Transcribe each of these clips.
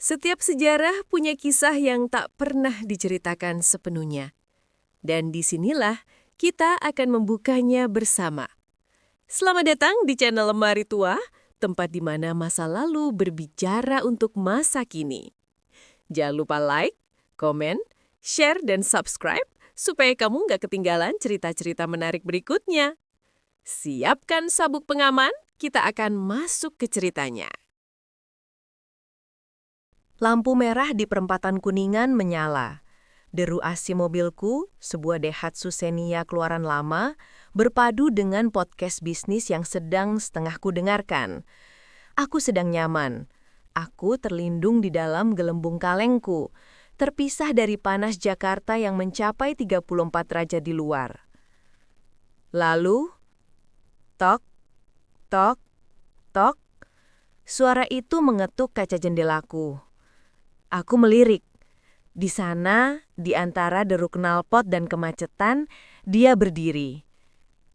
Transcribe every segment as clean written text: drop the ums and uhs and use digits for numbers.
Setiap sejarah punya kisah yang tak pernah diceritakan sepenuhnya. Dan disinilah kita akan membukanya bersama. Selamat datang di channel Lemari Tua, tempat di mana masa lalu berbicara untuk masa kini. Jangan lupa like, komen, share, dan subscribe supaya kamu nggak ketinggalan cerita-cerita menarik berikutnya. Siapkan sabuk pengaman, kita akan masuk ke ceritanya. Lampu merah di perempatan Kuningan menyala. Deru AC mobilku, sebuah Daihatsu Xenia keluaran lama, berpadu dengan podcast bisnis yang sedang setengah kudengarkan. Aku sedang nyaman. Aku terlindung di dalam gelembung kalengku, terpisah dari panas Jakarta yang mencapai 34 derajat di luar. Lalu, tok, tok, tok, suara itu mengetuk kaca jendelaku. Aku melirik. Di sana, di antara deru knalpot dan kemacetan, dia berdiri.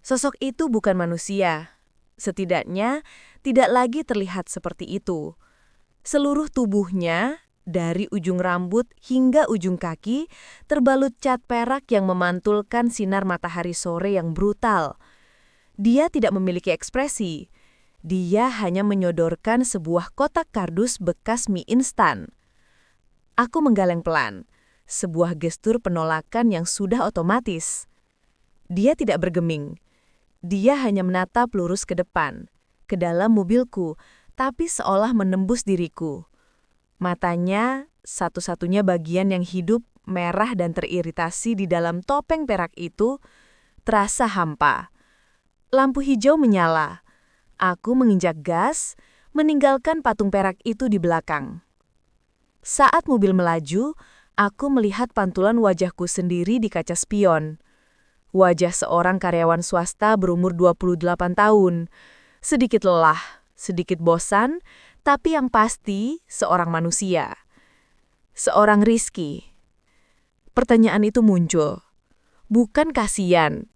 Sosok itu bukan manusia. Setidaknya, tidak lagi terlihat seperti itu. Seluruh tubuhnya, dari ujung rambut hingga ujung kaki, terbalut cat perak yang memantulkan sinar matahari sore yang brutal. Dia tidak memiliki ekspresi. Dia hanya menyodorkan sebuah kotak kardus bekas mie instan. Aku menggeleng pelan, sebuah gestur penolakan yang sudah otomatis. Dia tidak bergeming. Dia hanya menatap lurus ke depan, ke dalam mobilku, tapi seolah menembus diriku. Matanya, satu-satunya bagian yang hidup, merah dan teriritasi di dalam topeng perak itu, terasa hampa. Lampu hijau menyala. Aku menginjak gas, meninggalkan patung perak itu di belakang. Saat mobil melaju, aku melihat pantulan wajahku sendiri di kaca spion. Wajah seorang karyawan swasta berumur 28 tahun. Sedikit lelah, sedikit bosan, tapi yang pasti seorang manusia. Seorang Rizky. Pertanyaan itu muncul. Bukan kasihan,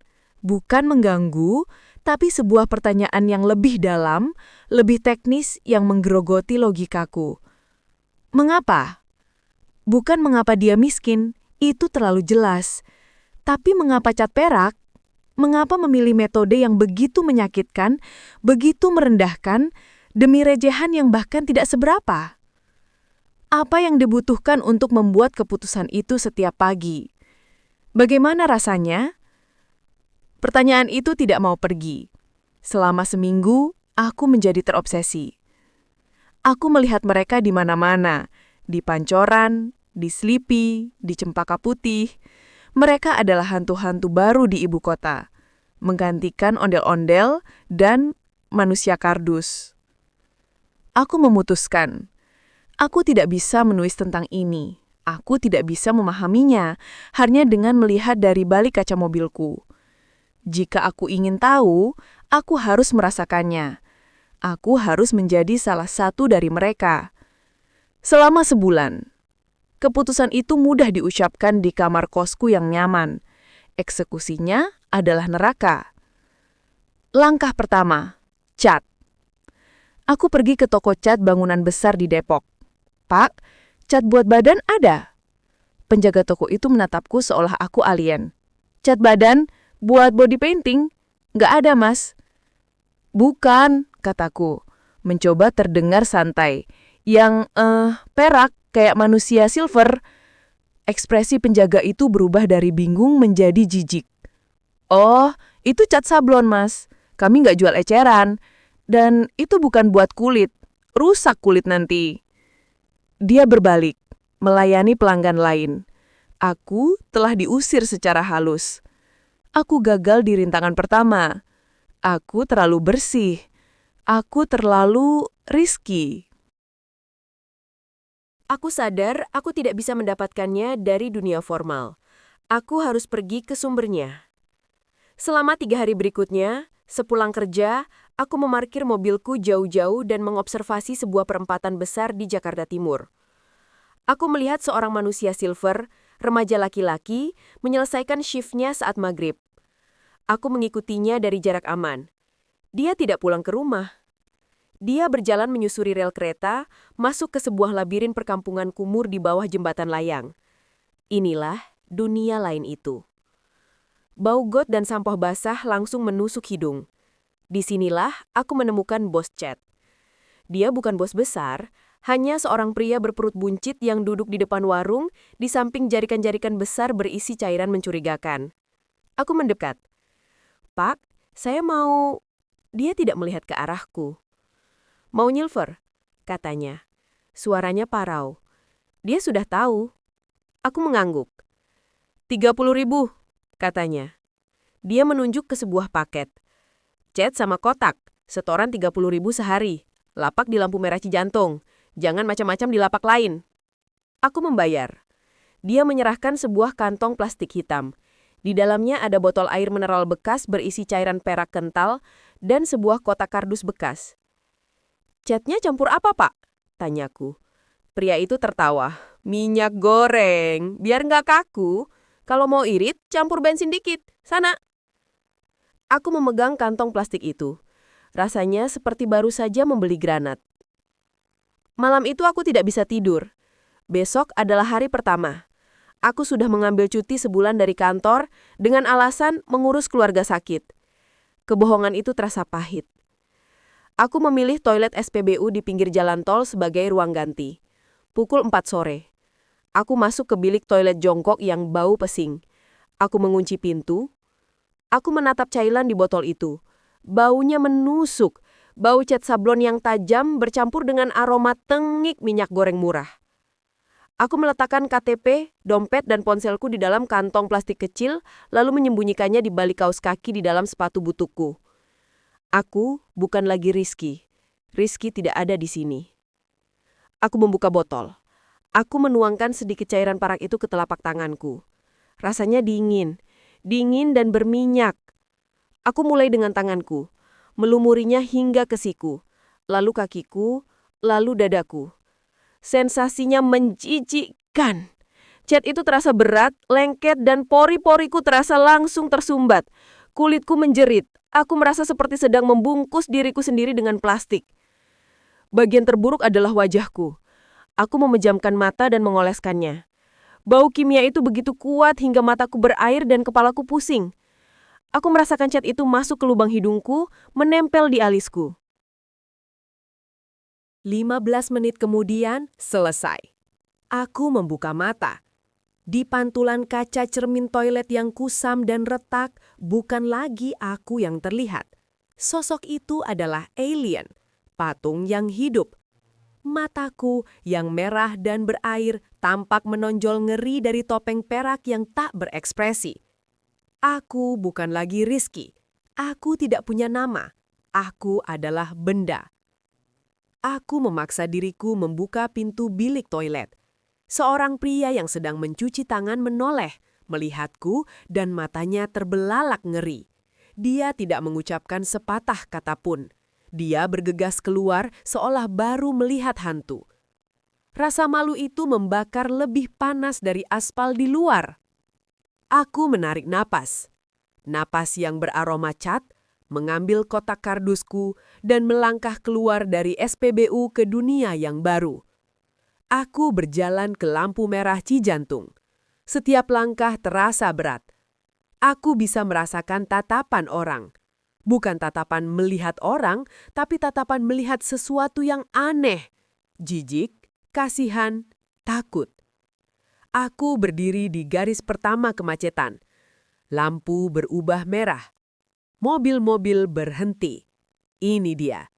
bukan mengganggu, tapi sebuah pertanyaan yang lebih dalam, lebih teknis yang menggerogoti logikaku. Mengapa? Bukan mengapa dia miskin, itu terlalu jelas. Tapi mengapa cat perak? Mengapa memilih metode yang begitu menyakitkan, begitu merendahkan, demi rejehan yang bahkan tidak seberapa? Apa yang dibutuhkan untuk membuat keputusan itu setiap pagi? Bagaimana rasanya? Pertanyaan itu tidak mau pergi. Selama seminggu, aku menjadi terobsesi. Aku melihat mereka di mana-mana, di Pancoran, di Slipi, di Cempaka Putih. Mereka adalah hantu-hantu baru di ibu kota, menggantikan ondel-ondel dan manusia kardus. Aku memutuskan, aku tidak bisa menulis tentang ini. Aku tidak bisa memahaminya, hanya dengan melihat dari balik kaca mobilku. Jika aku ingin tahu, aku harus merasakannya. Aku harus menjadi salah satu dari mereka. Selama sebulan, keputusan itu mudah diucapkan di kamar kosku yang nyaman. Eksekusinya adalah neraka. Langkah pertama, cat. Aku pergi ke toko cat bangunan besar di Depok. Pak, cat buat badan ada? Penjaga toko itu menatapku seolah aku alien. Cat badan buat body painting? Nggak ada, Mas. Bukan, kataku, mencoba terdengar santai. Yang, perak, kayak manusia silver. Ekspresi penjaga itu berubah dari bingung menjadi jijik. Oh, itu cat sablon, Mas. Kami nggak jual eceran. Dan itu bukan buat kulit. Rusak kulit nanti. Dia berbalik, melayani pelanggan lain. Aku telah diusir secara halus. Aku gagal di rintangan pertama. Aku terlalu bersih. Aku terlalu risky. Aku sadar aku tidak bisa mendapatkannya dari dunia formal. Aku harus pergi ke sumbernya. Selama 3 hari berikutnya, sepulang kerja, aku memarkir mobilku jauh-jauh dan mengobservasi sebuah perempatan besar di Jakarta Timur. Aku melihat seorang manusia silver, remaja laki-laki, menyelesaikan shift-nya saat maghrib. Aku mengikutinya dari jarak aman. Dia tidak pulang ke rumah. Dia berjalan menyusuri rel kereta, masuk ke sebuah labirin perkampungan kumur di bawah jembatan layang. Inilah dunia lain itu. Bau got dan sampah basah langsung menusuk hidung. Disinilah aku menemukan bos Chad. Dia bukan bos besar, hanya seorang pria berperut buncit yang duduk di depan warung di samping jarikan-jarikan besar berisi cairan mencurigakan. Aku mendekat. "Pak, saya mau..." Dia tidak melihat ke arahku. "Mau nyilver?" katanya. Suaranya parau. Dia sudah tahu. Aku mengangguk. 30.000, katanya. Dia menunjuk ke sebuah paket. Cat sama kotak, setoran 30.000 sehari. Lapak di lampu merah Cijantung. Jangan macam-macam di lapak lain. Aku membayar. Dia menyerahkan sebuah kantong plastik hitam. Di dalamnya ada botol air mineral bekas berisi cairan perak kental dan sebuah kotak kardus bekas. "Catnya campur apa, Pak?" tanyaku. Pria itu tertawa. "Minyak goreng, biar nggak kaku. Kalau mau irit, campur bensin dikit. Sana." Aku memegang kantong plastik itu. Rasanya seperti baru saja membeli granat. Malam itu aku tidak bisa tidur. Besok adalah hari pertama. Aku sudah mengambil cuti sebulan dari kantor dengan alasan mengurus keluarga sakit. Kebohongan itu terasa pahit. Aku memilih toilet SPBU di pinggir jalan tol sebagai ruang ganti. Pukul 4 sore. Aku masuk ke bilik toilet jongkok yang bau pesing. Aku mengunci pintu. Aku menatap cairan di botol itu. Baunya menusuk. Bau cat sablon yang tajam bercampur dengan aroma tengik minyak goreng murah. Aku meletakkan KTP, dompet, dan ponselku di dalam kantong plastik kecil, lalu menyembunyikannya di balik kaos kaki di dalam sepatu butukku. Aku bukan lagi Rizky. Rizky tidak ada di sini. Aku membuka botol. Aku menuangkan sedikit cairan parak itu ke telapak tanganku. Rasanya dingin dan berminyak. Aku mulai dengan tanganku, melumurinya hingga ke siku, lalu kakiku, lalu dadaku. Sensasinya menjijikkan. Cat itu terasa berat, lengket, dan pori-poriku terasa langsung tersumbat. Kulitku menjerit. Aku merasa seperti sedang membungkus diriku sendiri dengan plastik. Bagian terburuk adalah wajahku. Aku memejamkan mata dan mengoleskannya. Bau kimia itu begitu kuat hingga mataku berair dan kepalaku pusing. Aku merasakan cat itu masuk ke lubang hidungku, menempel di alisku. 15 menit kemudian, selesai. Aku membuka mata. Di pantulan kaca cermin toilet yang kusam dan retak, bukan lagi aku yang terlihat. Sosok itu adalah alien, patung yang hidup. Mataku yang merah dan berair tampak menonjol ngeri dari topeng perak yang tak berekspresi. Aku bukan lagi Rizky. Aku tidak punya nama. Aku adalah benda. Aku memaksa diriku membuka pintu bilik toilet. Seorang pria yang sedang mencuci tangan menoleh, melihatku dan matanya terbelalak ngeri. Dia tidak mengucapkan sepatah kata pun. Dia bergegas keluar seolah baru melihat hantu. Rasa malu itu membakar lebih panas dari aspal di luar. Aku menarik napas. Napas yang beraroma cat, mengambil kotak kardusku dan melangkah keluar dari SPBU ke dunia yang baru. Aku berjalan ke lampu merah Cijantung. Setiap langkah terasa berat. Aku bisa merasakan tatapan orang. Bukan tatapan melihat orang, tapi tatapan melihat sesuatu yang aneh. Jijik, kasihan, takut. Aku berdiri di garis pertama kemacetan. Lampu berubah merah. Mobil-mobil berhenti. Ini dia.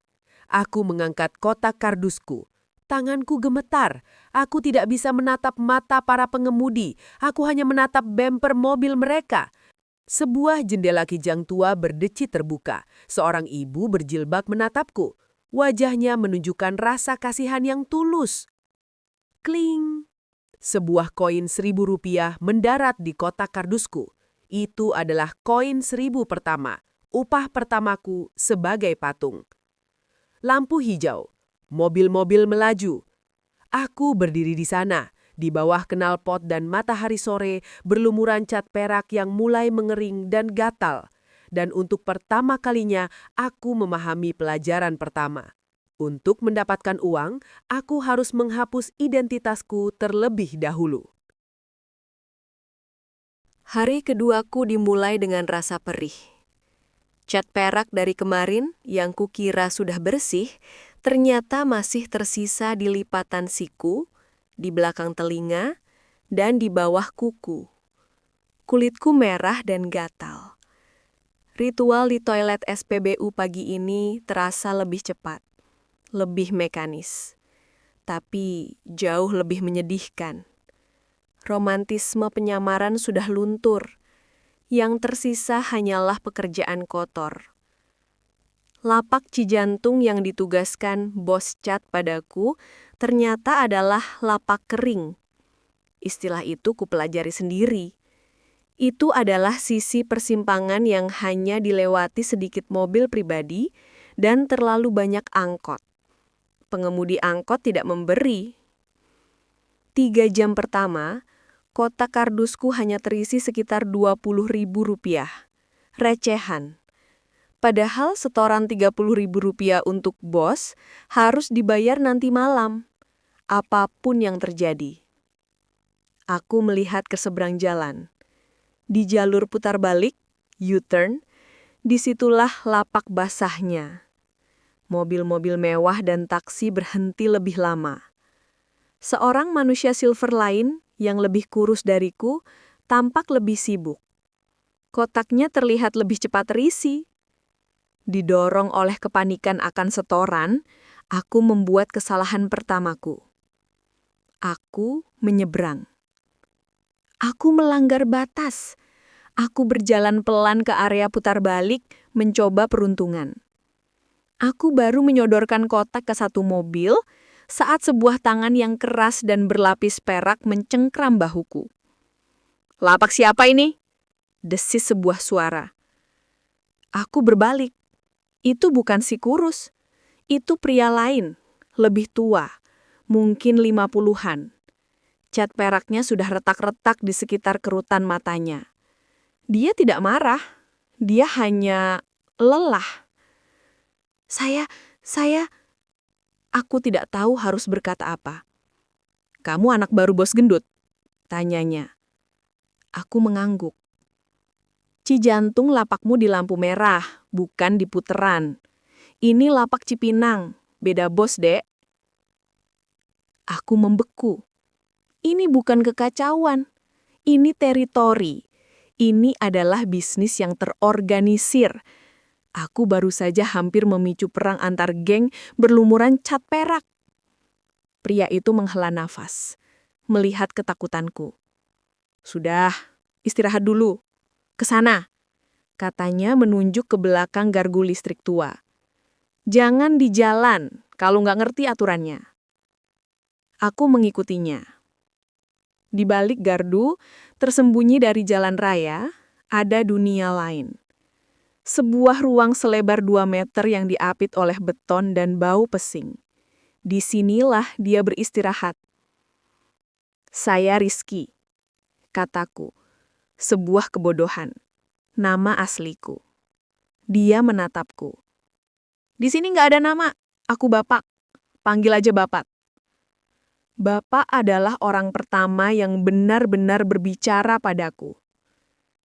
Aku mengangkat kotak kardusku. Tanganku gemetar. Aku tidak bisa menatap mata para pengemudi. Aku hanya menatap bemper mobil mereka. Sebuah jendela kijang tua berdeci terbuka. Seorang ibu berjilbab menatapku. Wajahnya menunjukkan rasa kasihan yang tulus. Kling! Sebuah koin Rp1.000 mendarat di kotak kardusku. Itu adalah koin 1.000 pertama. Upah pertamaku sebagai patung. Lampu hijau. Mobil-mobil melaju. Aku berdiri di sana, di bawah knalpot dan matahari sore berlumuran cat perak yang mulai mengering dan gatal. Dan untuk pertama kalinya, aku memahami pelajaran pertama. Untuk mendapatkan uang, aku harus menghapus identitasku terlebih dahulu. Hari keduaku dimulai dengan rasa perih. Cat perak dari kemarin yang kukira sudah bersih, ternyata masih tersisa di lipatan siku, di belakang telinga, dan di bawah kuku. Kulitku merah dan gatal. Ritual di toilet SPBU pagi ini terasa lebih cepat, lebih mekanis, tapi jauh lebih menyedihkan. Romantisme penyamaran sudah luntur. Yang tersisa hanyalah pekerjaan kotor. Lapak Cijantung yang ditugaskan bos Cat padaku ternyata adalah lapak kering. Istilah itu kupelajari sendiri. Itu adalah sisi persimpangan yang hanya dilewati sedikit mobil pribadi dan terlalu banyak angkot. Pengemudi angkot tidak memberi. 3 jam pertama, kotak kardusku hanya terisi sekitar Rp20.000. Recehan. Padahal setoran Rp30.000 untuk bos harus dibayar nanti malam. Apapun yang terjadi. Aku melihat ke seberang jalan. Di jalur putar balik, U-turn, disitulah lapak basahnya. Mobil-mobil mewah dan taksi berhenti lebih lama. Seorang manusia silver lain yang lebih kurus dariku tampak lebih sibuk. Kotaknya terlihat lebih cepat terisi. Didorong oleh kepanikan akan setoran, aku membuat kesalahan pertamaku. Aku menyeberang. Aku melanggar batas. Aku berjalan pelan ke area putar balik, mencoba peruntungan. Aku baru menyodorkan kotak ke satu mobil saat sebuah tangan yang keras dan berlapis perak mencengkram bahuku. "Lapak siapa ini?" desis sebuah suara. Aku berbalik. Itu bukan si kurus. Itu pria lain, lebih tua, mungkin 50-an. Cat peraknya sudah retak-retak di sekitar kerutan matanya. Dia tidak marah. Dia hanya lelah. Saya... Aku tidak tahu harus berkata apa. "Kamu anak baru bos gendut?" tanyanya. Aku mengangguk. "Cijantung lapakmu di lampu merah, bukan di puteran. Ini lapak Cipinang, beda bos, Dek." Aku membeku. Ini bukan kekacauan. Ini teritori. Ini adalah bisnis yang terorganisir. Aku baru saja hampir memicu perang antar geng berlumuran cat perak. Pria itu menghela nafas, melihat ketakutanku. "Sudah, istirahat dulu. Ke sana," katanya menunjuk ke belakang gardu listrik tua. "Jangan di jalan kalau nggak ngerti aturannya." Aku mengikutinya. Di balik gardu, tersembunyi dari jalan raya, ada dunia lain. Sebuah ruang selebar 2 meter yang diapit oleh beton dan bau pesing. Disinilah dia beristirahat. "Saya Rizky," kataku. Sebuah kebodohan. Nama asliku. Dia menatapku. "Di sini nggak ada nama. Aku Bapak. Panggil aja Bapak." Bapak adalah orang pertama yang benar-benar berbicara padaku.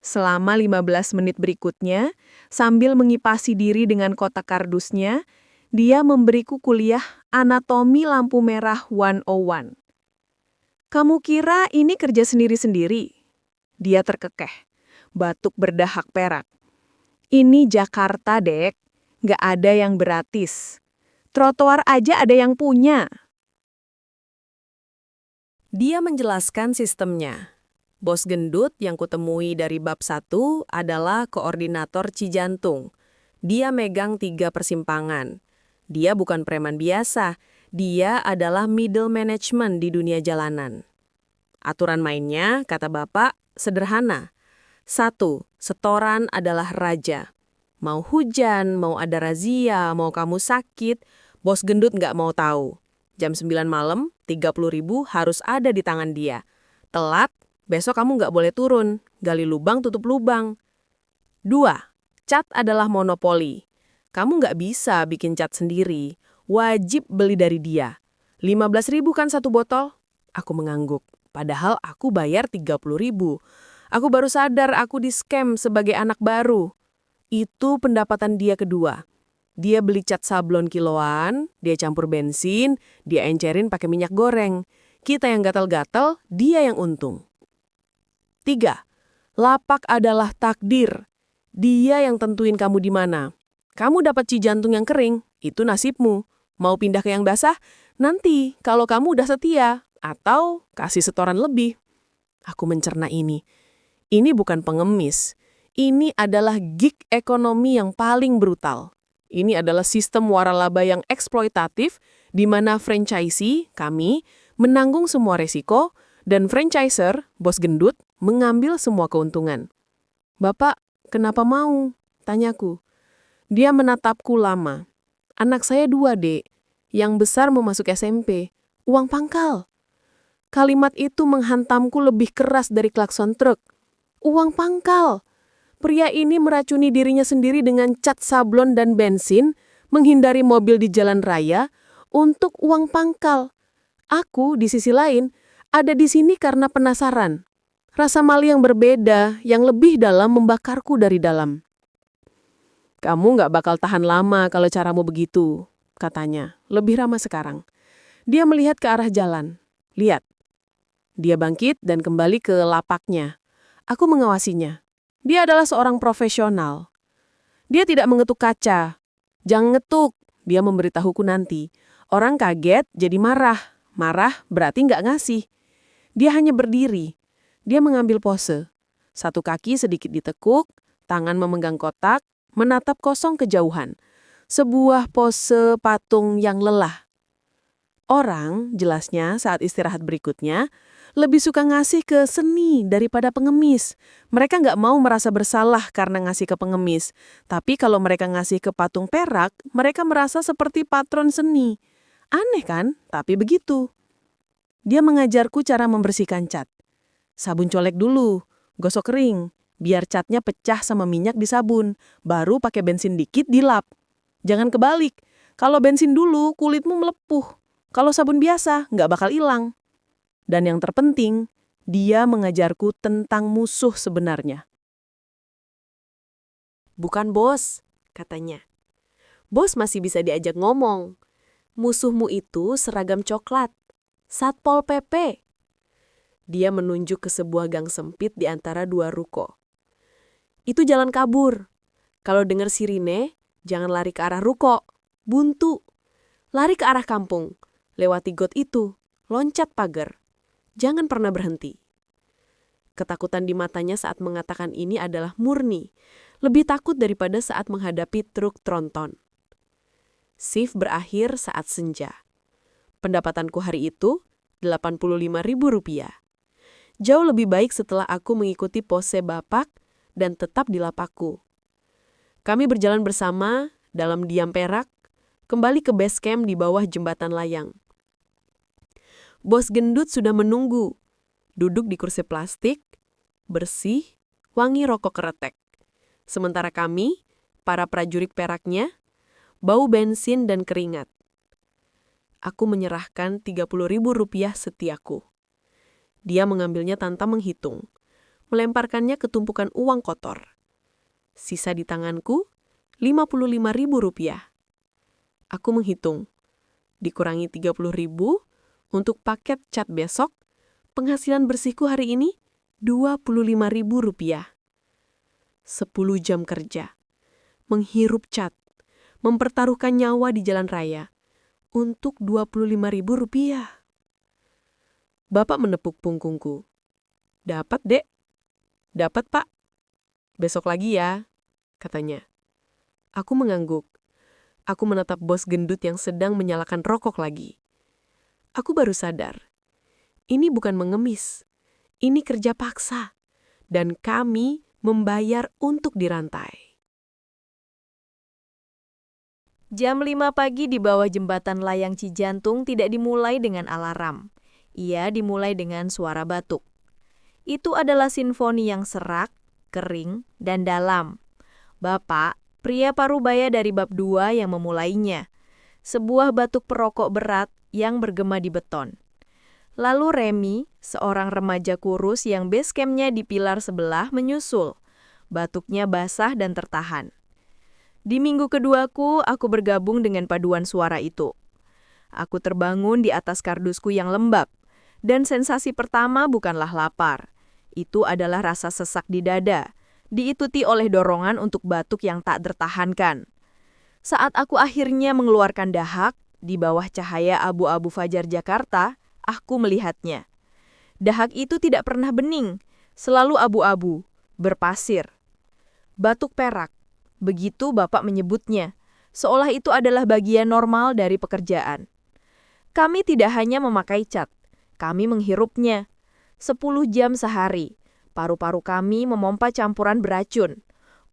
Selama 15 menit berikutnya, sambil mengipasi diri dengan kotak kardusnya, dia memberiku kuliah anatomi lampu merah 101. "Kamu kira ini kerja sendiri-sendiri?" Dia terkekeh, batuk berdahak perak. "Ini Jakarta, Dek. Nggak ada yang gratis. Trotoar aja ada yang punya." Dia menjelaskan sistemnya. Bos gendut yang kutemui dari bab 1 adalah koordinator Cijantung. Dia megang 3 persimpangan. Dia bukan preman biasa. Dia adalah middle management di dunia jalanan. Aturan mainnya, kata Bapak, sederhana. 1. Setoran adalah raja. Mau hujan, mau ada razia, mau kamu sakit, bos gendut nggak mau tahu. Jam 9 malam, 30.000 harus ada di tangan dia. Telat, besok kamu nggak boleh turun, gali lubang tutup lubang. 2. Cat adalah monopoli. Kamu nggak bisa bikin cat sendiri. Wajib beli dari dia. 15.000 kan satu botol? Aku mengangguk. Padahal aku bayar 30.000. Aku baru sadar aku di-scam sebagai anak baru. Itu pendapatan dia kedua. Dia beli cat sablon kiloan, dia campur bensin, dia encerin pakai minyak goreng. Kita yang gatal-gatal, dia yang untung. 3. Lapak adalah takdir. Dia yang tentuin kamu di mana. Kamu dapat cijantung yang kering, itu nasibmu. Mau pindah ke yang basah? Nanti, kalau kamu udah setia. Atau kasih setoran lebih. Aku mencerna ini. Ini bukan pengemis. Ini adalah gig ekonomi yang paling brutal. Ini adalah sistem waralaba yang eksploitatif, di mana franchisee, kami, menanggung semua resiko, dan franchiser, bos gendut, mengambil semua keuntungan. Bapak, kenapa mau? Tanyaku. Dia menatapku lama. Anak saya 2, Dek. Yang besar mau masuk SMP. Uang pangkal. Kalimat itu menghantamku lebih keras dari klakson truk. Uang pangkal. Pria ini meracuni dirinya sendiri dengan cat sablon dan bensin, menghindari mobil di jalan raya, untuk uang pangkal. Aku, di sisi lain, ada di sini karena penasaran. Rasa malu yang berbeda, yang lebih dalam membakarku dari dalam. Kamu nggak bakal tahan lama kalau caramu begitu, katanya. Lebih ramah sekarang. Dia melihat ke arah jalan. Lihat. Dia bangkit dan kembali ke lapaknya. Aku mengawasinya. Dia adalah seorang profesional. Dia tidak mengetuk kaca. Jangan ngetuk, dia memberitahuku nanti. Orang kaget jadi marah. Marah berarti nggak ngasih. Dia hanya berdiri. Dia mengambil pose. Satu kaki sedikit ditekuk, tangan memegang kotak, menatap kosong kejauhan. Sebuah pose patung yang lelah. Orang, jelasnya saat istirahat berikutnya, lebih suka ngasih ke seni daripada pengemis. Mereka nggak mau merasa bersalah karena ngasih ke pengemis. Tapi kalau mereka ngasih ke patung perak, mereka merasa seperti patron seni. Aneh kan? Tapi begitu. Dia mengajarku cara membersihkan cat. Sabun colek dulu, gosok kering, biar catnya pecah sama minyak di sabun. Baru pakai bensin dikit dilap. Jangan kebalik. Kalau bensin dulu, kulitmu melepuh. Kalau sabun biasa, nggak bakal hilang. Dan yang terpenting, dia mengajarku tentang musuh sebenarnya. Bukan bos, katanya. Bos masih bisa diajak ngomong. Musuhmu itu seragam coklat. Satpol PP. Dia menunjuk ke sebuah gang sempit di antara 2 ruko. Itu jalan kabur. Kalau dengar sirine, jangan lari ke arah ruko. Buntu. Lari ke arah kampung. Lewati got itu. Loncat pagar. Jangan pernah berhenti. Ketakutan di matanya saat mengatakan ini adalah murni. Lebih takut daripada saat menghadapi truk tronton. Shift berakhir saat senja. Pendapatanku hari itu, Rp85.000. Jauh lebih baik setelah aku mengikuti pose bapak dan tetap di lapakku. Kami berjalan bersama dalam diam perak, kembali ke base camp di bawah jembatan layang. Bos gendut sudah menunggu, duduk di kursi plastik, bersih, wangi rokok keretek. Sementara kami, para prajurit peraknya, bau bensin dan keringat. Aku menyerahkan Rp30.000 setiaku. Dia mengambilnya tanpa menghitung, melemparkannya ke tumpukan uang kotor. Sisa di tanganku, Rp55.000. Aku menghitung, dikurangi Rp30.000 untuk paket cat besok, penghasilan bersihku hari ini Rp25.000. 10 jam kerja, menghirup cat, mempertaruhkan nyawa di jalan raya, untuk Rp25.000. Bapak menepuk punggungku. Dapat, Dek? Dapat, Pak. Besok lagi ya, katanya. Aku mengangguk. Aku menatap bos gendut yang sedang menyalakan rokok lagi. Aku baru sadar. Ini bukan mengemis. Ini kerja paksa. Dan kami membayar untuk dirantai. Jam 5 pagi di bawah jembatan layang Cijantung tidak dimulai dengan alarm. Ia dimulai dengan suara batuk. Itu adalah simfoni yang serak, kering, dan dalam. Bapak, pria parubaya dari bab 2 yang memulainya. sebuah batuk perokok berat yang bergema di beton. Lalu Remy, seorang remaja kurus yang base camp-nya di pilar sebelah, menyusul. Batuknya basah dan tertahan. Di minggu keduaku, aku bergabung dengan paduan suara itu. Aku terbangun di atas kardusku yang lembab, dan sensasi pertama bukanlah lapar. Itu adalah rasa sesak di dada, diikuti oleh dorongan untuk batuk yang tak tertahankan. Saat aku akhirnya mengeluarkan dahak, di bawah cahaya abu-abu fajar Jakarta, aku melihatnya. Dahak itu tidak pernah bening, selalu abu-abu, berpasir. Batuk perak, begitu Bapak menyebutnya, seolah itu adalah bagian normal dari pekerjaan. Kami tidak hanya memakai cat, kami menghirupnya. 10 jam sehari, paru-paru kami memompa campuran beracun.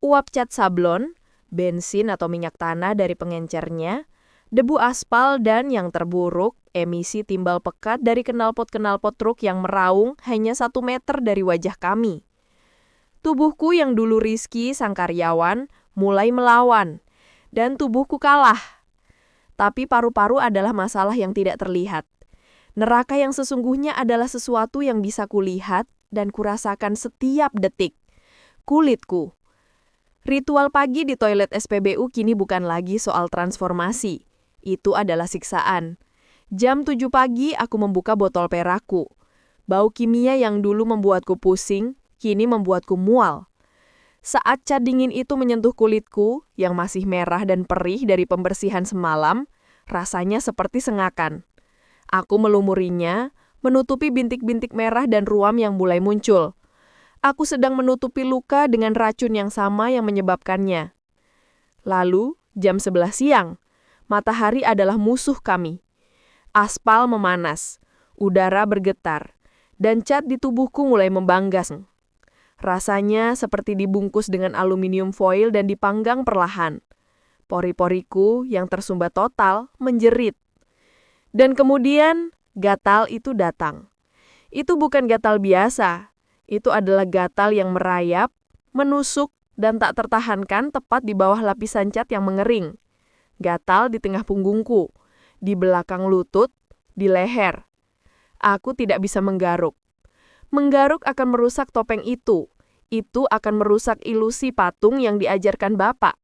Uap cat sablon, bensin atau minyak tanah dari pengencernya, debu aspal dan yang terburuk, emisi timbal pekat dari knalpot-knalpot truk yang meraung hanya 1 meter dari wajah kami. Tubuhku yang dulu Rizky, sang karyawan, mulai melawan. Dan tubuhku kalah. Tapi paru-paru adalah masalah yang tidak terlihat. Neraka yang sesungguhnya adalah sesuatu yang bisa kulihat dan kurasakan setiap detik. Kulitku. Ritual pagi di toilet SPBU kini bukan lagi soal transformasi. Itu adalah siksaan. Jam 7 pagi aku membuka botol perakku. Bau kimia yang dulu membuatku pusing, kini membuatku mual. Saat cat dingin itu menyentuh kulitku, yang masih merah dan perih dari pembersihan semalam, rasanya seperti sengakan. Aku melumurinya, menutupi bintik-bintik merah dan ruam yang mulai muncul. Aku sedang menutupi luka dengan racun yang sama yang menyebabkannya. Lalu, jam 11 siang, matahari adalah musuh kami. Aspal memanas, udara bergetar, dan cat di tubuhku mulai membanggas. Rasanya seperti dibungkus dengan aluminium foil dan dipanggang perlahan. Pori-poriku yang tersumbat total menjerit. Dan kemudian gatal itu datang. Itu bukan gatal biasa. Itu adalah gatal yang merayap, menusuk, dan tak tertahankan tepat di bawah lapisan cat yang mengering. Gatal di tengah punggungku, di belakang lutut, di leher. Aku tidak bisa menggaruk. Menggaruk akan merusak topeng itu. Itu akan merusak ilusi patung yang diajarkan Bapak.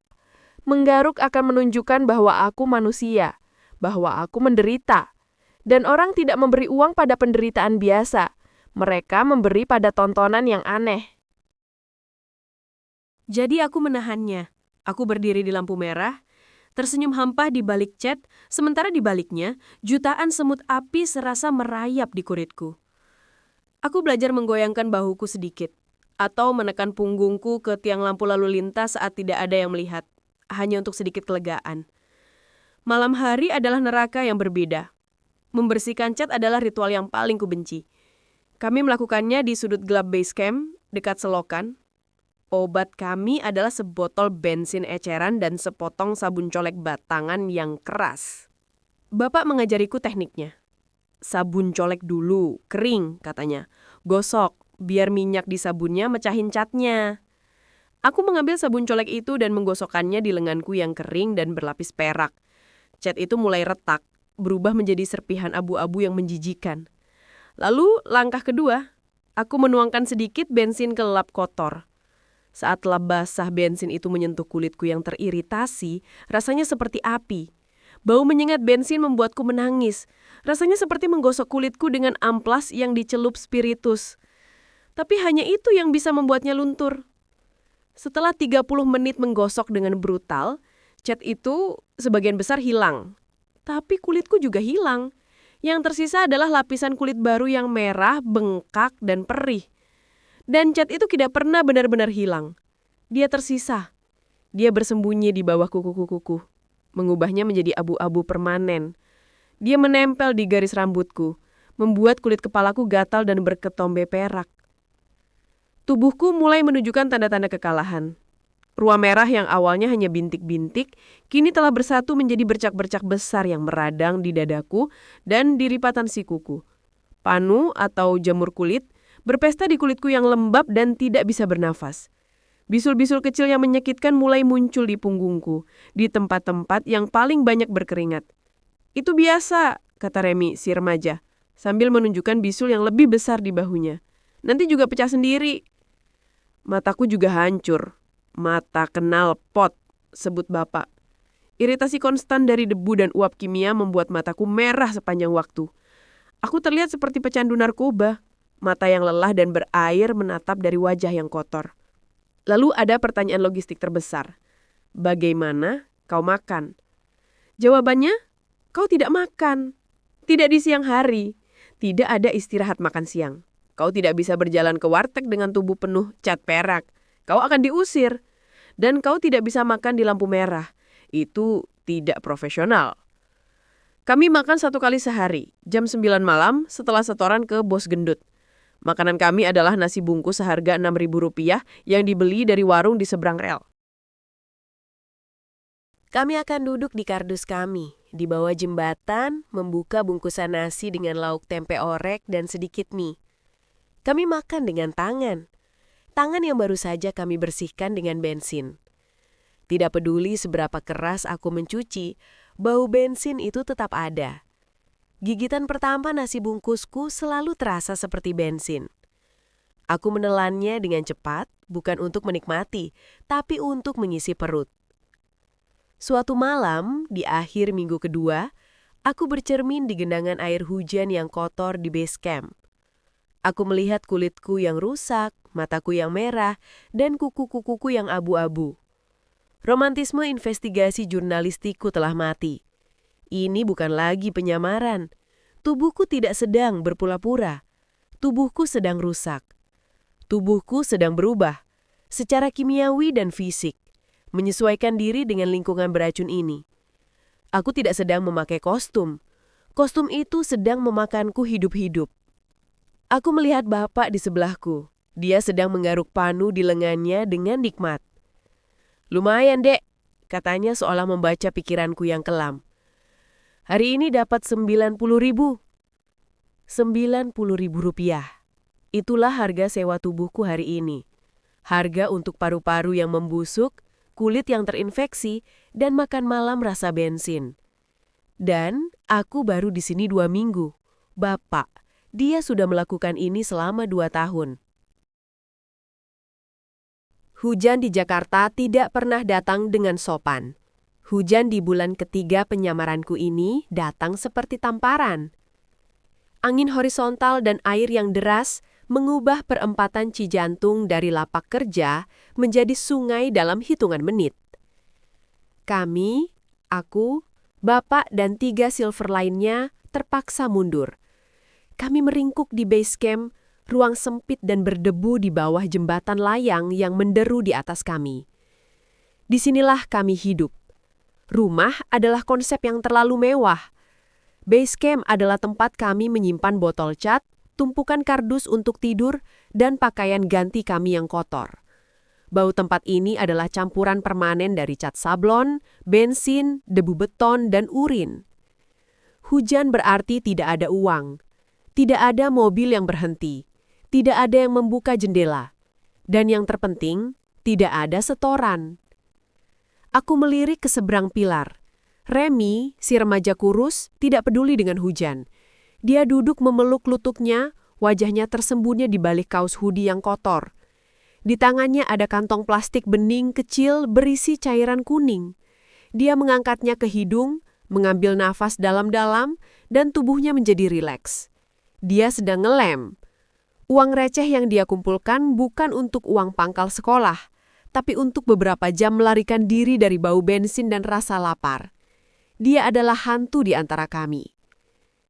Menggaruk akan menunjukkan bahwa aku manusia, bahwa aku menderita. Dan orang tidak memberi uang pada penderitaan biasa. Mereka memberi pada tontonan yang aneh. Jadi aku menahannya. Aku berdiri di lampu merah, tersenyum hampa di balik cat, sementara di baliknya, jutaan semut api serasa merayap di kuritku. Aku belajar menggoyangkan bahuku sedikit, atau menekan punggungku ke tiang lampu lalu lintas saat tidak ada yang melihat, hanya untuk sedikit kelegaan. Malam hari adalah neraka yang berbeda. Membersihkan cat adalah ritual yang paling kubenci. Kami melakukannya di sudut gelap base camp, dekat selokan. Obat kami adalah sebotol bensin eceran dan sepotong sabun colek batangan yang keras. Bapak mengajariku tekniknya. Sabun colek dulu, kering katanya. Gosok, biar minyak di sabunnya mecahin catnya. Aku mengambil sabun colek itu dan menggosokkannya di lenganku yang kering dan berlapis perak. Cat itu mulai retak, berubah menjadi serpihan abu-abu yang menjijikan. Lalu langkah kedua, aku menuangkan sedikit bensin ke lap kotor. Saat lap basah bensin itu menyentuh kulitku yang teriritasi, rasanya seperti api. Bau menyengat bensin membuatku menangis. Rasanya seperti menggosok kulitku dengan amplas yang dicelup spiritus. Tapi hanya itu yang bisa membuatnya luntur. Setelah 30 menit menggosok dengan brutal, cat itu sebagian besar hilang. Tapi kulitku juga hilang. Yang tersisa adalah lapisan kulit baru yang merah, bengkak, dan perih. Dan cat itu tidak pernah benar-benar hilang. Dia tersisa. Dia bersembunyi di bawah kuku-kukuku, mengubahnya menjadi abu-abu permanen. Dia menempel di garis rambutku, membuat kulit kepalaku gatal dan berketombe perak. Tubuhku mulai menunjukkan tanda-tanda kekalahan. Ruam merah yang awalnya hanya bintik-bintik, kini telah bersatu menjadi bercak-bercak besar yang meradang di dadaku dan di ripatan sikuku. Panu atau jamur kulit berpesta di kulitku yang lembab dan tidak bisa bernafas. Bisul-bisul kecil yang menyakitkan mulai muncul di punggungku, di tempat-tempat yang paling banyak berkeringat. Itu biasa, kata Remi, si remaja, sambil menunjukkan bisul yang lebih besar di bahunya. Nanti juga pecah sendiri. Mataku juga hancur. Mata kenal pot, sebut bapak. Iritasi konstan dari debu dan uap kimia membuat mataku merah sepanjang waktu. Aku terlihat seperti pecandu narkoba. Mata yang lelah dan berair menatap dari wajah yang kotor. Lalu ada pertanyaan logistik terbesar. Bagaimana kau makan? Jawabannya, kau tidak makan. Tidak di siang hari. Tidak ada istirahat makan siang. Kau tidak bisa berjalan ke warteg dengan tubuh penuh cat perak. Kau akan diusir. Dan kau tidak bisa makan di lampu merah. Itu tidak profesional. Kami makan 1 kali sehari, jam 9 malam setelah setoran ke bos gendut. Makanan kami adalah nasi bungkus seharga Rp6.000 yang dibeli dari warung di seberang rel. Kami akan duduk di kardus kami, di bawah jembatan, membuka bungkusan nasi dengan lauk tempe orek dan sedikit mie. Kami makan dengan tangan. Tangan yang baru saja kami bersihkan dengan bensin. Tidak peduli seberapa keras aku mencuci, bau bensin itu tetap ada. Gigitan pertama nasi bungkusku selalu terasa seperti bensin. Aku menelannya dengan cepat, bukan untuk menikmati, tapi untuk mengisi perut. Suatu malam, di akhir minggu kedua, aku bercermin di genangan air hujan yang kotor di base camp. Aku melihat kulitku yang rusak, mataku yang merah, dan kuku-kukuku yang abu-abu. Romantisme investigasi jurnalistikku telah mati. Ini bukan lagi penyamaran. Tubuhku tidak sedang berpura-pura. Tubuhku sedang rusak. Tubuhku sedang berubah, secara kimiawi dan fisik, menyesuaikan diri dengan lingkungan beracun ini. Aku tidak sedang memakai kostum. Kostum itu sedang memakanku hidup-hidup. Aku melihat bapak di sebelahku. Dia sedang menggaruk panu di lengannya dengan nikmat. Lumayan, Dek, katanya seolah membaca pikiranku yang kelam. Hari ini dapat Rp90.000. Rp90.000. Itulah harga sewa tubuhku hari ini. Harga untuk paru-paru yang membusuk, kulit yang terinfeksi, dan makan malam rasa bensin. Dan aku baru di sini 2 minggu. Bapak, dia sudah melakukan ini selama 2 tahun. Hujan di Jakarta tidak pernah datang dengan sopan. Hujan di bulan ketiga penyamaranku ini datang seperti tamparan. Angin horizontal dan air yang deras mengubah perempatan Cijantung dari lapak kerja menjadi sungai dalam hitungan menit. Kami, aku, bapak dan 3 silver lainnya terpaksa mundur. Kami meringkuk di base camp, ruang sempit dan berdebu di bawah jembatan layang yang menderu di atas kami. Disinilah kami hidup. Rumah adalah konsep yang terlalu mewah. Base camp adalah tempat kami menyimpan botol cat, tumpukan kardus untuk tidur, dan pakaian ganti kami yang kotor. Bau tempat ini adalah campuran permanen dari cat sablon, bensin, debu beton, dan urin. Hujan berarti tidak ada uang. Tidak ada mobil yang berhenti. Tidak ada yang membuka jendela. Dan yang terpenting, tidak ada setoran. Aku melirik ke seberang pilar. Remi, si remaja kurus, tidak peduli dengan hujan. Dia duduk memeluk lututnya, wajahnya tersembunyi di balik kaos hoodie yang kotor. Di tangannya ada kantong plastik bening kecil berisi cairan kuning. Dia mengangkatnya ke hidung, mengambil nafas dalam-dalam, dan tubuhnya menjadi rileks. Dia sedang ngelem. Uang receh yang dia kumpulkan bukan untuk uang pangkal sekolah, tapi untuk beberapa jam melarikan diri dari bau bensin dan rasa lapar. Dia adalah hantu di antara kami.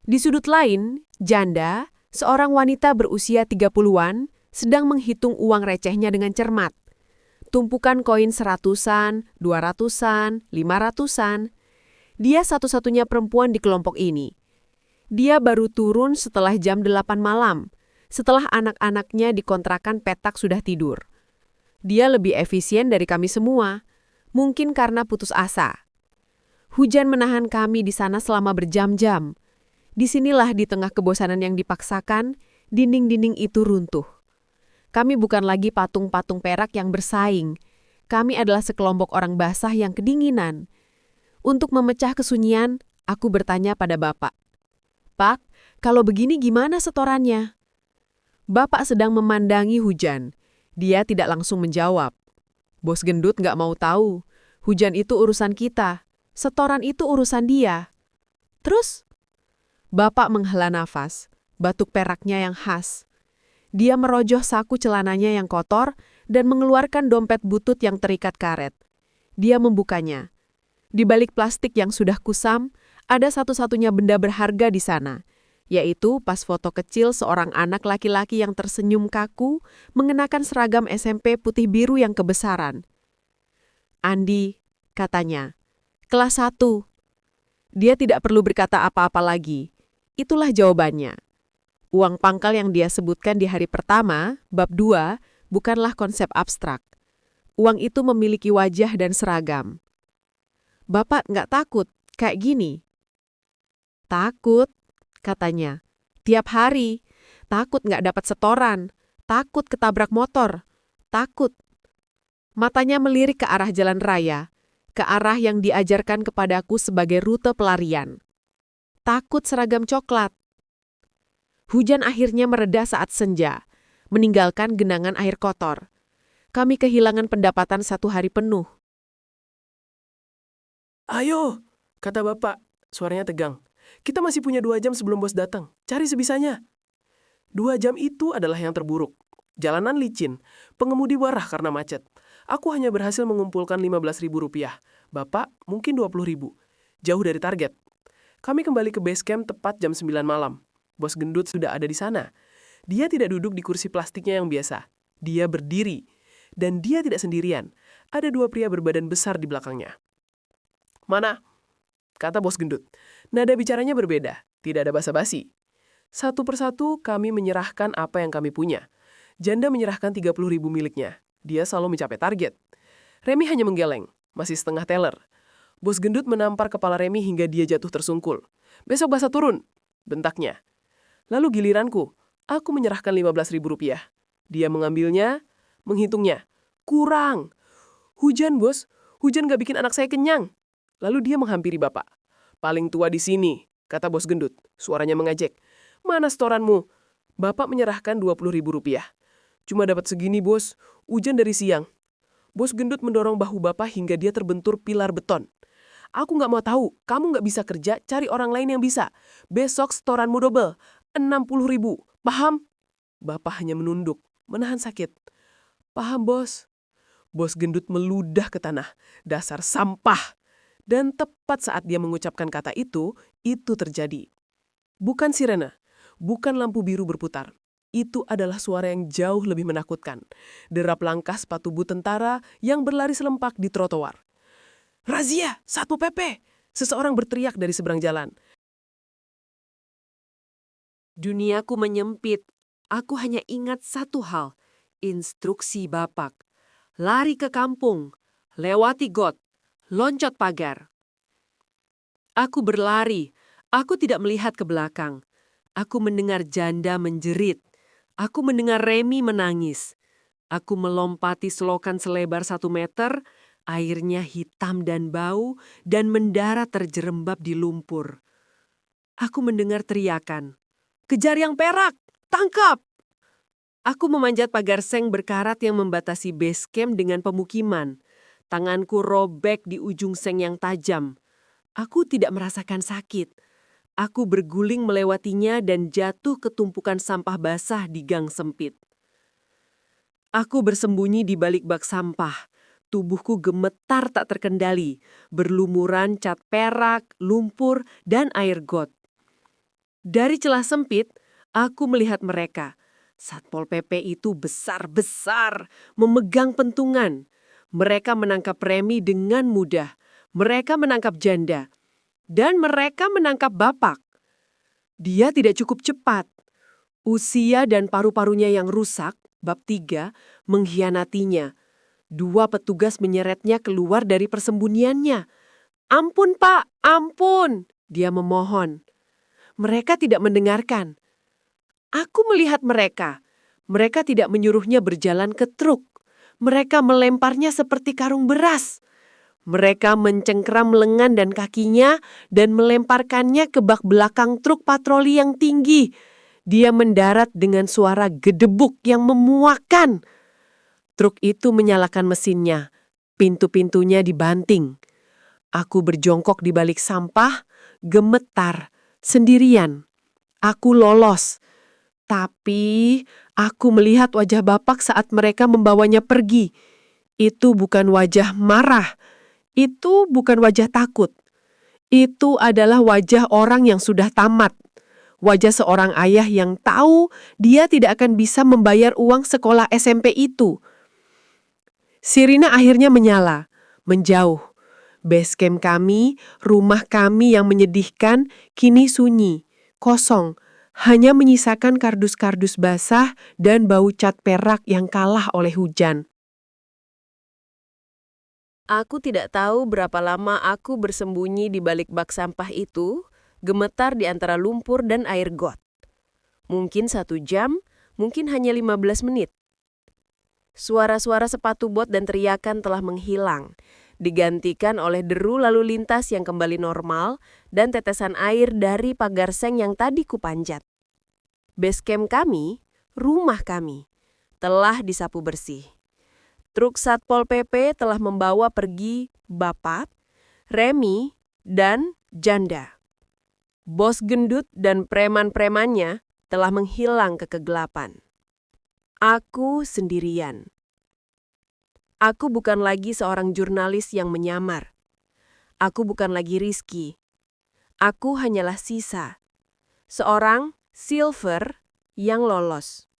Di sudut lain, Janda, seorang wanita berusia 30-an, sedang menghitung uang recehnya dengan cermat. Tumpukan koin 100-an, 200-an, 500-an. Dia satu-satunya perempuan di kelompok ini. Dia baru turun setelah jam 8 malam, setelah anak-anaknya di kontrakan petak sudah tidur. Dia lebih efisien dari kami semua, mungkin karena putus asa. Hujan menahan kami di sana selama berjam-jam. Disinilah di tengah kebosanan yang dipaksakan, dinding-dinding itu runtuh. Kami bukan lagi patung-patung perak yang bersaing. Kami adalah sekelompok orang basah yang kedinginan. Untuk memecah kesunyian, Aku bertanya pada bapak, "Pak, kalau begini gimana setorannya?" Bapak sedang memandangi hujan. Dia tidak langsung menjawab. Bos gendut nggak mau tahu. Hujan itu urusan kita. Setoran itu urusan dia. Terus? Bapak menghela nafas, batuk peraknya yang khas. Dia merojoh saku celananya yang kotor dan mengeluarkan dompet butut yang terikat karet. Dia membukanya. Di balik plastik yang sudah kusam, ada satu-satunya benda berharga di sana, yaitu pas foto kecil seorang anak laki-laki yang tersenyum kaku mengenakan seragam SMP putih biru yang kebesaran. "Andi," katanya, "kelas 1. Dia tidak perlu berkata apa-apa lagi. Itulah jawabannya. Uang pangkal yang dia sebutkan di hari pertama, bab 2, bukanlah konsep abstrak. Uang itu memiliki wajah dan seragam. Bapak nggak takut kayak gini?" "Takut," katanya. "Tiap hari. Takut nggak dapat setoran. Takut ketabrak motor. Takut." Matanya melirik ke arah jalan raya, ke arah yang diajarkan kepadaku sebagai rute pelarian. Takut seragam coklat. Hujan akhirnya mereda saat senja, meninggalkan genangan air kotor. Kami kehilangan pendapatan 1 hari penuh. "Ayo," kata bapak, suaranya tegang. "Kita masih punya 2 jam sebelum bos datang. Cari sebisanya." 2 jam itu adalah yang terburuk. Jalanan licin, pengemudi marah karena macet. Aku hanya berhasil mengumpulkan Rp15.000. Bapak mungkin Rp20.000. Jauh dari target. Kami kembali ke base camp tepat jam 9 malam. Bos gendut sudah ada di sana. Dia tidak duduk di kursi plastiknya yang biasa. Dia berdiri. Dan dia tidak sendirian. Ada 2 pria berbadan besar di belakangnya. "Mana?" kata bos gendut. Nada bicaranya berbeda, tidak ada basa-basi. Satu persatu kami menyerahkan apa yang kami punya. Janda menyerahkan 30.000 miliknya. Dia selalu mencapai target. Remi hanya menggeleng, masih setengah teller. Bos gendut menampar kepala Remi hingga dia jatuh tersungkul. "Besok basa turun," bentaknya. Lalu giliranku, aku menyerahkan Rp15.000. Dia mengambilnya, menghitungnya. "Kurang. Hujan, bos. Hujan gak bikin anak saya kenyang." Lalu dia menghampiri bapak. "Paling tua di sini," kata bos gendut. Suaranya mengejek. "Mana setoranmu?" Bapak menyerahkan Rp20.000. "Cuma dapat segini, bos. Hujan dari siang." Bos gendut mendorong bahu bapak hingga dia terbentur pilar beton. "Aku nggak mau tahu. Kamu nggak bisa kerja, cari orang lain yang bisa. Besok setoranmu double. 60.000. Paham?" Bapak hanya menunduk, menahan sakit. "Paham, bos." Bos gendut meludah ke tanah. Dasar sampah. Dan tepat saat dia mengucapkan kata itu terjadi. Bukan sirena, bukan lampu biru berputar. Itu adalah suara yang jauh lebih menakutkan. Derap langkah sepatu boot tentara yang berlari selempak di trotoar. "Razia, Satpol PP!" Seseorang berteriak dari seberang jalan. Duniaku menyempit. Aku hanya ingat satu hal. Instruksi bapak. Lari ke kampung. Lewati got. Loncat pagar. Aku berlari. Aku tidak melihat ke belakang. Aku mendengar janda menjerit. Aku mendengar Remi menangis. Aku melompati selokan selebar 1 meter, airnya hitam dan bau, dan mendarat terjerembab di lumpur. Aku mendengar teriakan, "Kejar yang perak! Tangkap!" Aku memanjat pagar seng berkarat yang membatasi base camp dengan pemukiman. Tanganku robek di ujung seng yang tajam. Aku tidak merasakan sakit. Aku berguling melewatinya dan jatuh ke tumpukan sampah basah di gang sempit. Aku bersembunyi di balik bak sampah. Tubuhku gemetar tak terkendali, berlumuran cat perak, lumpur, dan air got. Dari celah sempit, aku melihat mereka. Satpol PP itu besar-besar, memegang pentungan. Mereka menangkap Remi dengan mudah. Mereka menangkap janda. Dan mereka menangkap bapak. Dia tidak cukup cepat. Usia dan paru-parunya yang rusak, bab 3, mengkhianatinya. 2 petugas menyeretnya keluar dari persembunyiannya. "Ampun, Pak, ampun!" dia memohon. Mereka tidak mendengarkan. Aku melihat mereka. Mereka tidak menyuruhnya berjalan ke truk. Mereka melemparnya seperti karung beras. Mereka mencengkeram lengan dan kakinya dan melemparkannya ke bak belakang truk patroli yang tinggi. Dia mendarat dengan suara gedebuk yang memuakkan. Truk itu menyalakan mesinnya. Pintu-pintunya dibanting. Aku berjongkok di balik sampah, gemetar, sendirian. Aku lolos. Tapi aku melihat wajah Bapak saat mereka membawanya pergi. Itu bukan wajah marah. Itu bukan wajah takut. Itu adalah wajah orang yang sudah tamat. Wajah seorang ayah yang tahu dia tidak akan bisa membayar uang sekolah SMP itu. Sirine akhirnya menyala, menjauh. Base camp kami, rumah kami yang menyedihkan, kini sunyi, kosong. Hanya menyisakan kardus-kardus basah dan bau cat perak yang kalah oleh hujan. Aku tidak tahu berapa lama aku bersembunyi di balik bak sampah itu, gemetar di antara lumpur dan air got. Mungkin 1 jam, mungkin hanya 15 menit. Suara-suara sepatu bot dan teriakan telah menghilang, digantikan oleh deru lalu lintas yang kembali normal dan tetesan air dari pagar seng yang tadi kupanjat. Base camp kami, rumah kami, telah disapu bersih. Truk Satpol PP telah membawa pergi Bapak, Remi, dan Janda. Bos gendut dan preman-premannya telah menghilang ke kegelapan. Aku sendirian. Aku bukan lagi seorang jurnalis yang menyamar. Aku bukan lagi Rizky. Aku hanyalah sisa. Seorang Silver yang lolos.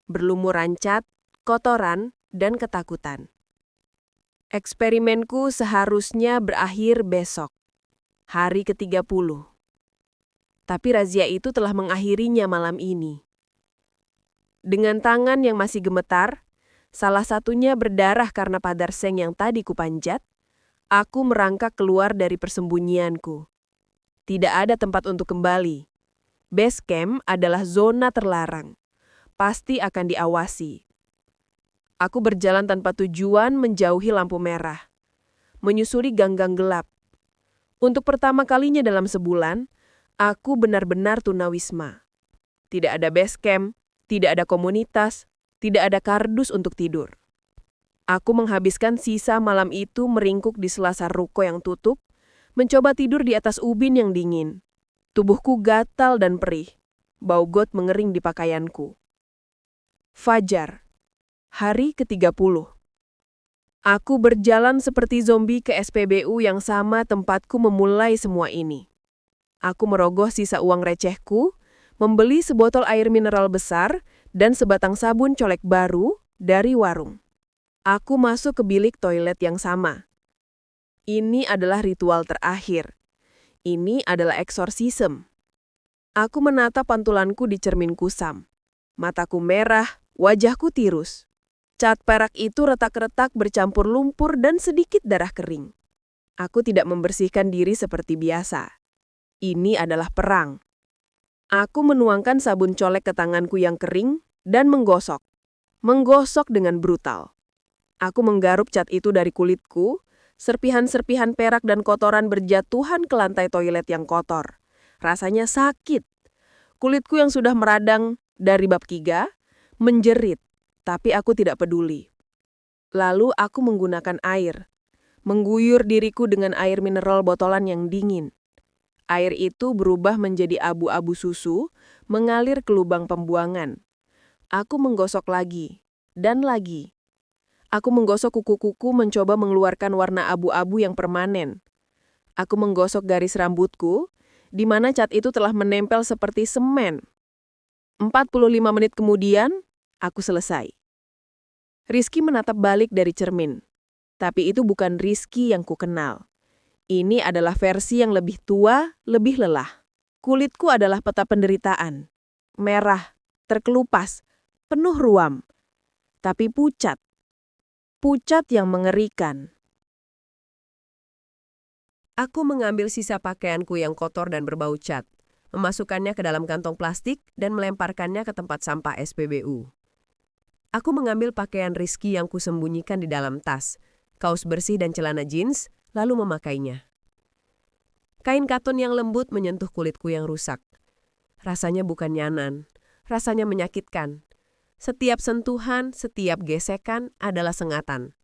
Berlumuran cat, kotoran, dan ketakutan. Eksperimenku seharusnya berakhir besok, hari ke-30. Tapi razia itu telah mengakhirinya malam ini. Dengan tangan yang masih gemetar, salah satunya berdarah karena padar seng yang tadi kupanjat, aku merangkak keluar dari persembunyianku. Tidak ada tempat untuk kembali. Base camp adalah zona terlarang. Pasti akan diawasi. Aku berjalan tanpa tujuan menjauhi lampu merah. Menyusuri gang-gang gelap. Untuk pertama kalinya dalam sebulan, aku benar-benar tunawisma. Tidak ada base camp, tidak ada komunitas, tidak ada kardus untuk tidur. Aku menghabiskan sisa malam itu meringkuk di selasar ruko yang tutup, mencoba tidur di atas ubin yang dingin. Tubuhku gatal dan perih. Bau got mengering di pakaianku. Fajar. Hari ke-30. Aku berjalan seperti zombie ke SPBU yang sama tempatku memulai semua ini. Aku merogoh sisa uang recehku, membeli sebotol air mineral besar dan sebatang sabun colek baru dari warung. Aku masuk ke bilik toilet yang sama. Ini adalah ritual terakhir. Ini adalah eksorsisme. Aku menatap pantulanku di cermin kusam. Mataku merah, wajahku tirus. Cat perak itu retak-retak bercampur lumpur dan sedikit darah kering. Aku tidak membersihkan diri seperti biasa. Ini adalah perang. Aku menuangkan sabun colek ke tanganku yang kering dan menggosok. Menggosok dengan brutal. Aku menggaruk cat itu dari kulitku, serpihan-serpihan perak dan kotoran berjatuhan ke lantai toilet yang kotor. Rasanya sakit. Kulitku yang sudah meradang dari bab 3 menjerit. Tapi aku tidak peduli. Lalu aku menggunakan air. Mengguyur diriku dengan air mineral botolan yang dingin. Air itu berubah menjadi abu-abu susu, mengalir ke lubang pembuangan. Aku menggosok lagi, dan lagi. Aku menggosok kuku-kuku mencoba mengeluarkan warna abu-abu yang permanen. Aku menggosok garis rambutku, di mana cat itu telah menempel seperti semen. 45 menit kemudian, aku selesai. Rizky menatap balik dari cermin. Tapi itu bukan Rizky yang kukenal. Ini adalah versi yang lebih tua, lebih lelah. Kulitku adalah peta penderitaan. Merah, terkelupas, penuh ruam. Tapi pucat. Pucat yang mengerikan. Aku mengambil sisa pakaianku yang kotor dan berbau cat, memasukkannya ke dalam kantong plastik dan melemparkannya ke tempat sampah SPBU. Aku mengambil pakaian Rizky yang kusembunyikan di dalam tas, kaos bersih dan celana jeans, lalu memakainya. Kain katun yang lembut menyentuh kulitku yang rusak. Rasanya bukan nyaman, rasanya menyakitkan. Setiap sentuhan, setiap gesekan adalah sengatan.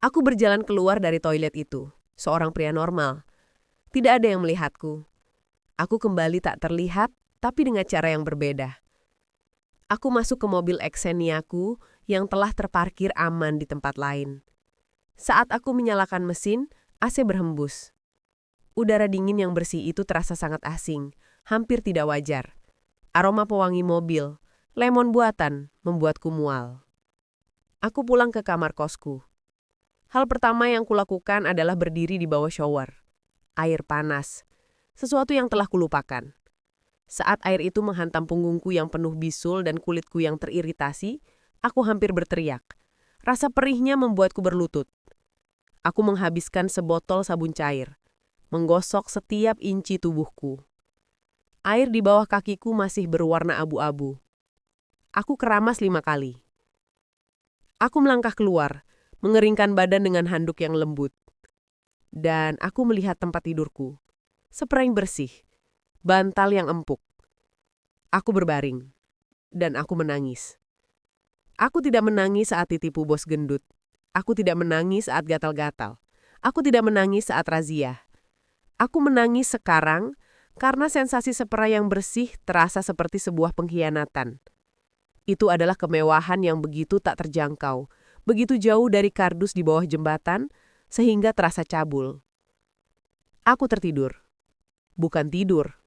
Aku berjalan keluar dari toilet itu, seorang pria normal. Tidak ada yang melihatku. Aku kembali tak terlihat, tapi dengan cara yang berbeda. Aku masuk ke mobil Xeniaku yang telah terparkir aman di tempat lain. Saat aku menyalakan mesin, AC berhembus. Udara dingin yang bersih itu terasa sangat asing, hampir tidak wajar. Aroma pewangi mobil, lemon buatan, membuatku mual. Aku pulang ke kamar kosku. Hal pertama yang kulakukan adalah berdiri di bawah shower. Air panas, sesuatu yang telah kulupakan. Saat air itu menghantam punggungku yang penuh bisul dan kulitku yang teriritasi, aku hampir berteriak. Rasa perihnya membuatku berlutut. Aku menghabiskan sebotol sabun cair, menggosok setiap inci tubuhku. Air di bawah kakiku masih berwarna abu-abu. Aku keramas 5 kali. Aku melangkah keluar, mengeringkan badan dengan handuk yang lembut. Dan aku melihat tempat tidurku. Sprei bersih, bantal yang empuk. Aku berbaring, dan aku menangis. Aku tidak menangis saat ditipu bos gendut. Aku tidak menangis saat gatal-gatal. Aku tidak menangis saat razia. Aku menangis sekarang karena sensasi sprei yang bersih terasa seperti sebuah pengkhianatan. Itu adalah kemewahan yang begitu tak terjangkau, begitu jauh dari kardus di bawah jembatan, sehingga terasa cabul. Aku tertidur. Bukan tidur.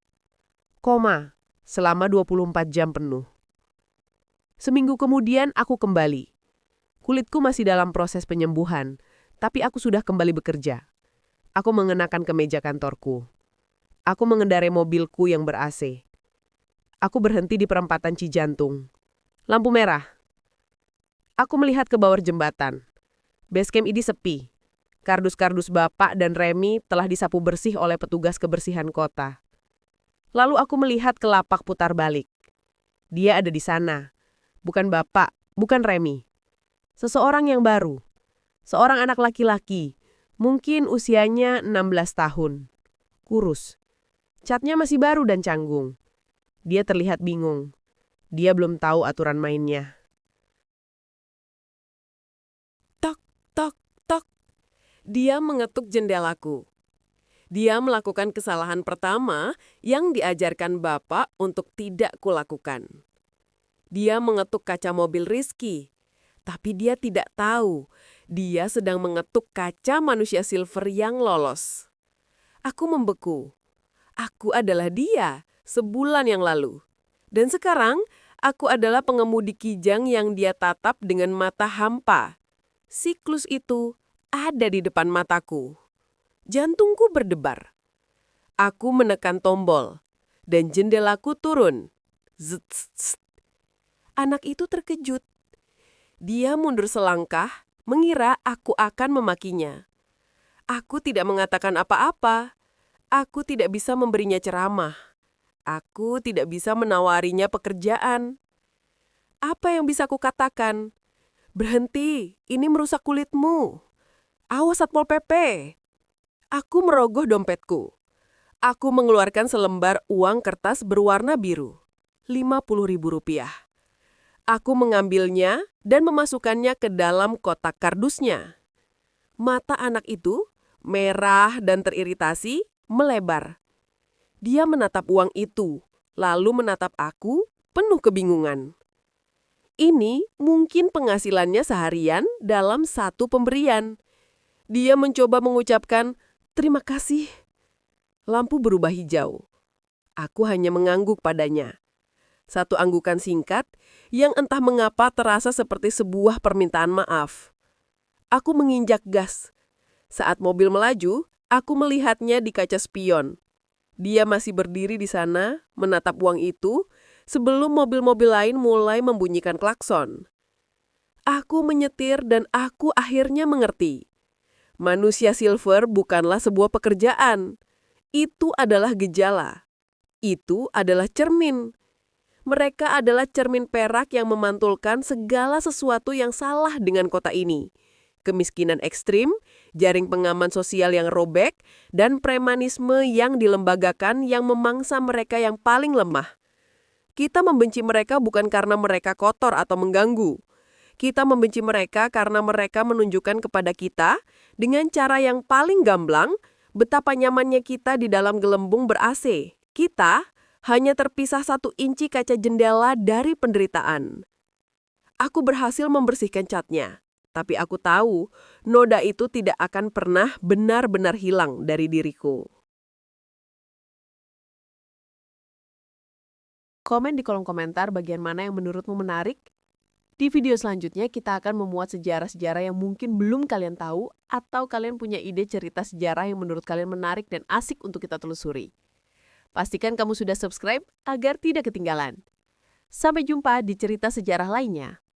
Koma, selama 24 jam penuh. Seminggu kemudian aku kembali. Kulitku masih dalam proses penyembuhan, tapi aku sudah kembali bekerja. Aku mengenakan kemeja kantorku. Aku mengendarai mobilku yang ber-AC. Aku berhenti di perempatan Cijantung. Lampu merah. Aku melihat ke bawah jembatan. Basecamp ini sepi. Kardus-kardus Bapak dan Remi telah disapu bersih oleh petugas kebersihan kota. Lalu aku melihat ke lapak putar balik. Dia ada di sana. Bukan Bapak, bukan Remi. Seseorang yang baru. Seorang anak laki-laki. Mungkin usianya 16 tahun. Kurus. Catnya masih baru dan canggung. Dia terlihat bingung. Dia belum tahu aturan mainnya. Tok, tok, tok. Dia mengetuk jendelaku. Dia melakukan kesalahan pertama yang diajarkan Bapak untuk tidak kulakukan. Dia mengetuk kaca mobil Rizky. Tapi dia tidak tahu, dia sedang mengetuk kaca manusia silver yang lolos. Aku membeku. Aku adalah dia, sebulan yang lalu. Dan sekarang, aku adalah pengemudi kijang yang dia tatap dengan mata hampa. Siklus itu ada di depan mataku. Jantungku berdebar. Aku menekan tombol, dan jendelaku turun. Zzt, zzt. Anak itu terkejut. Dia mundur selangkah, mengira aku akan memakinya. Aku tidak mengatakan apa-apa. Aku tidak bisa memberinya ceramah. Aku tidak bisa menawarinya pekerjaan. Apa yang bisa aku katakan? Berhenti, ini merusak kulitmu. Awas Satpol PP. Aku merogoh dompetku. Aku mengeluarkan selembar uang kertas berwarna biru. Rp50.000. Aku mengambilnya dan memasukkannya ke dalam kotak kardusnya. Mata anak itu, merah dan teriritasi, melebar. Dia menatap uang itu, lalu menatap aku, penuh kebingungan. Ini mungkin penghasilannya seharian dalam satu pemberian. Dia mencoba mengucapkan, "Terima kasih." Lampu berubah hijau. Aku hanya mengangguk padanya. Satu anggukan singkat yang entah mengapa terasa seperti sebuah permintaan maaf. Aku menginjak gas. Saat mobil melaju, aku melihatnya di kaca spion. Dia masih berdiri di sana, menatap uang itu, sebelum mobil-mobil lain mulai membunyikan klakson. Aku menyetir dan aku akhirnya mengerti. Manusia silver bukanlah sebuah pekerjaan. Itu adalah gejala. Itu adalah cermin. Mereka adalah cermin perak yang memantulkan segala sesuatu yang salah dengan kota ini. kemiskinan ekstrim, jaring pengaman sosial yang robek, dan premanisme yang dilembagakan yang memangsa mereka yang paling lemah. Kita membenci mereka bukan karena mereka kotor atau mengganggu. Kita membenci mereka karena mereka menunjukkan kepada kita, dengan cara yang paling gamblang, betapa nyamannya kita di dalam gelembung ber-AC. Kita hanya terpisah 1 inci kaca jendela dari penderitaan. Aku berhasil membersihkan catnya. Tapi aku tahu, noda itu tidak akan pernah benar-benar hilang dari diriku. Komen di kolom komentar bagian mana yang menurutmu menarik. Di video selanjutnya kita akan memuat sejarah-sejarah yang mungkin belum kalian tahu atau kalian punya ide cerita sejarah yang menurut kalian menarik dan asik untuk kita telusuri. Pastikan kamu sudah subscribe agar tidak ketinggalan. Sampai jumpa di cerita sejarah lainnya.